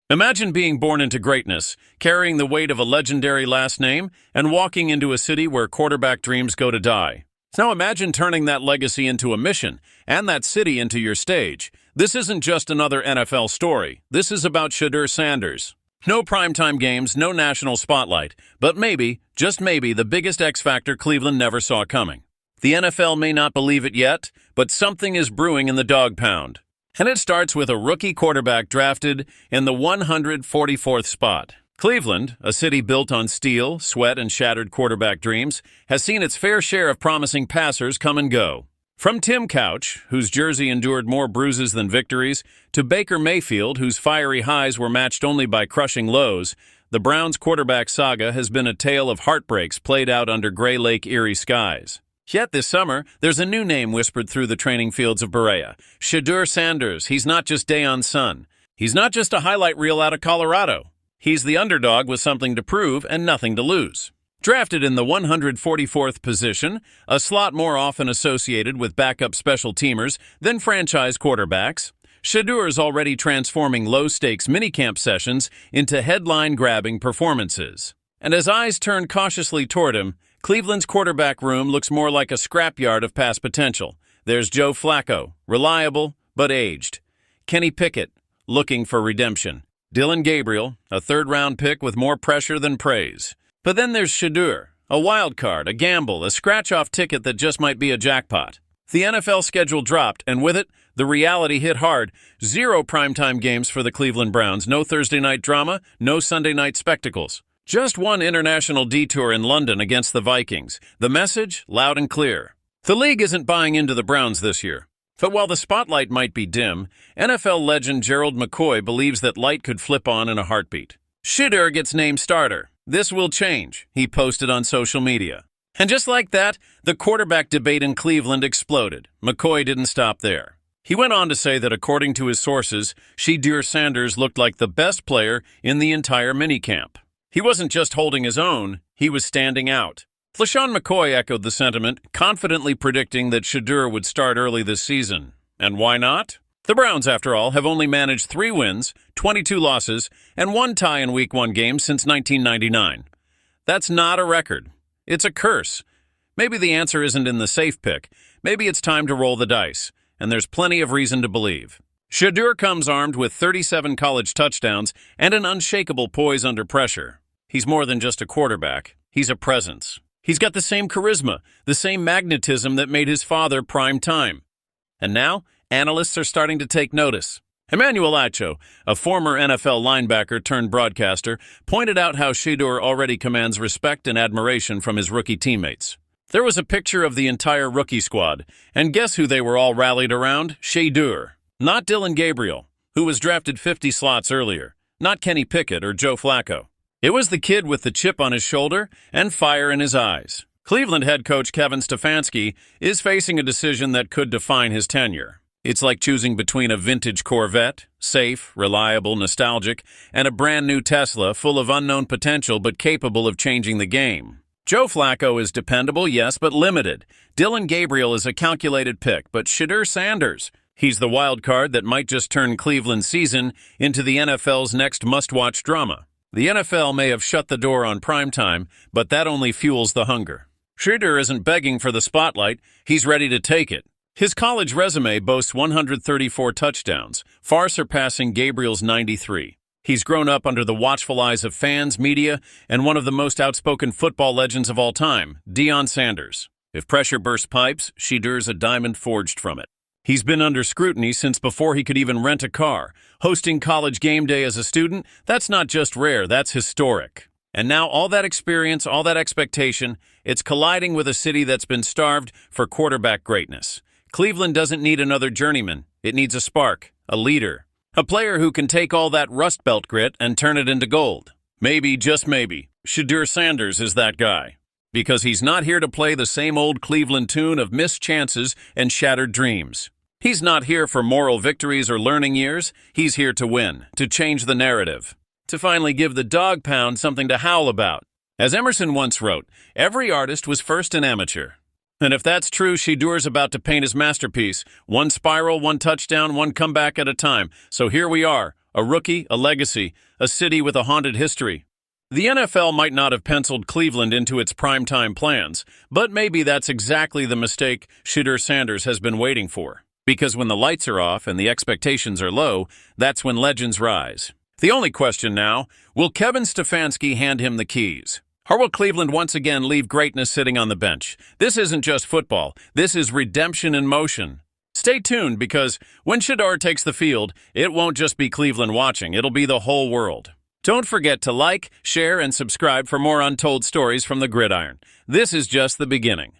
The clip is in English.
Imagine being born into greatness, carrying the weight of a legendary last name, and walking into a city where quarterback dreams go to die. Now imagine turning that legacy into a mission, and that city into your stage. This isn't just another NFL story. This is about Shedeur Sanders. No primetime games, no national spotlight, but maybe, just maybe, the biggest X factor Cleveland never saw coming. The NFL may not believe it yet, but something is brewing in the dog pound. And it starts with a rookie quarterback drafted in the 144th spot. Cleveland, a city built on steel, sweat, and shattered quarterback dreams, has seen its fair share of promising passers come and go. From Tim Couch, whose jersey endured more bruises than victories, to Baker Mayfield, whose fiery highs were matched only by crushing lows, the Browns quarterback saga has been a tale of heartbreaks played out under Gray Lake Erie skies. Yet this summer, there's a new name whispered through the training fields of Berea. Shedeur Sanders. He's not just Deion's son. He's not just a highlight reel out of Colorado. He's the underdog with something to prove and nothing to lose. Drafted in the 144th position, a slot more often associated with backup special teamers than franchise quarterbacks, Shedeur is already transforming low-stakes minicamp sessions into headline-grabbing performances. And as eyes turn cautiously toward him, Cleveland's quarterback room looks more like a scrapyard of past potential. There's Joe Flacco, reliable but aged. Kenny Pickett, looking for redemption. Dillon Gabriel, a third-round pick with more pressure than praise. But then there's Shedeur, a wild card, a gamble, a scratch-off ticket that just might be a jackpot. The NFL schedule dropped, and with it, the reality hit hard. 0 primetime games for the Cleveland Browns, no Thursday night drama, no Sunday night spectacles. Just one international detour in London against the Vikings. The message, loud and clear. The league isn't buying into the Browns this year. But while the spotlight might be dim, NFL legend Gerald McCoy believes that light could flip on in a heartbeat. Shedeur gets named starter. This will change, he posted on social media. And just like that, the quarterback debate in Cleveland exploded. McCoy didn't stop there. He went on to say that according to his sources, Shedeur Sanders looked like the best player in the entire minicamp. He wasn't just holding his own, he was standing out. LaShawn McCoy echoed the sentiment, confidently predicting that Shedeur would start early this season. And why not? The Browns, after all, have only managed 3 wins, 22 losses, and 1 tie in Week 1 games since 1999. That's not a record. It's a curse. Maybe the answer isn't in the safe pick. Maybe it's time to roll the dice. And there's plenty of reason to believe. Shedeur comes armed with 37 college touchdowns and an unshakable poise under pressure. He's more than just a quarterback. He's a presence. He's got the same charisma, the same magnetism that made his father Primetime. And now, analysts are starting to take notice. Emmanuel Acho, a former NFL linebacker turned broadcaster, pointed out how Shedeur already commands respect and admiration from his rookie teammates. There was a picture of the entire rookie squad, and guess who they were all rallied around? Shedeur. Not Dillon Gabriel, who was drafted 50 slots earlier. Not Kenny Pickett or Joe Flacco. It was the kid with the chip on his shoulder and fire in his eyes. Cleveland head coach Kevin Stefanski is facing a decision that could define his tenure. It's like choosing between a vintage Corvette, safe, reliable, nostalgic, and a brand new Tesla full of unknown potential but capable of changing the game. Joe Flacco is dependable, yes, but limited. Dillon Gabriel is a calculated pick, but Shedeur Sanders, he's the wild card that might just turn Cleveland's season into the NFL's next must-watch drama. The NFL may have shut the door on primetime, but that only fuels the hunger. Shedeur isn't begging for the spotlight, he's ready to take it. His college resume boasts 134 touchdowns, far surpassing Gabriel's 93. He's grown up under the watchful eyes of fans, media, and one of the most outspoken football legends of all time, Deion Sanders. If pressure bursts pipes, Shedeur's a diamond forged from it. He's been under scrutiny since before he could even rent a car. Hosting college game day as a student, that's not just rare, that's historic. And now all that experience, all that expectation, it's colliding with a city that's been starved for quarterback greatness. Cleveland doesn't need another journeyman. It needs a spark, a leader, a player who can take all that Rust Belt grit and turn it into gold. Maybe, just maybe, Shedeur Sanders is that guy. Because he's not here to play the same old Cleveland tune of missed chances and shattered dreams. He's not here for moral victories or learning years. He's here to win, to change the narrative, to finally give the dog pound something to howl about. As Emerson once wrote, every artist was first an amateur. And if that's true, Shedeur's about to paint his masterpiece. One spiral, one touchdown, one comeback at a time. So here we are, a rookie, a legacy, a city with a haunted history. The NFL might not have penciled Cleveland into its primetime plans, but maybe that's exactly the mistake Shedeur Sanders has been waiting for. Because when the lights are off and the expectations are low, that's when legends rise. The only question now, will Kevin Stefanski hand him the keys? Or will Cleveland once again leave greatness sitting on the bench? This isn't just football, this is redemption in motion. Stay tuned because when Shedeur takes the field, it won't just be Cleveland watching, it'll be the whole world. Don't forget to like, share, and subscribe for more untold stories from the gridiron. This is just the beginning.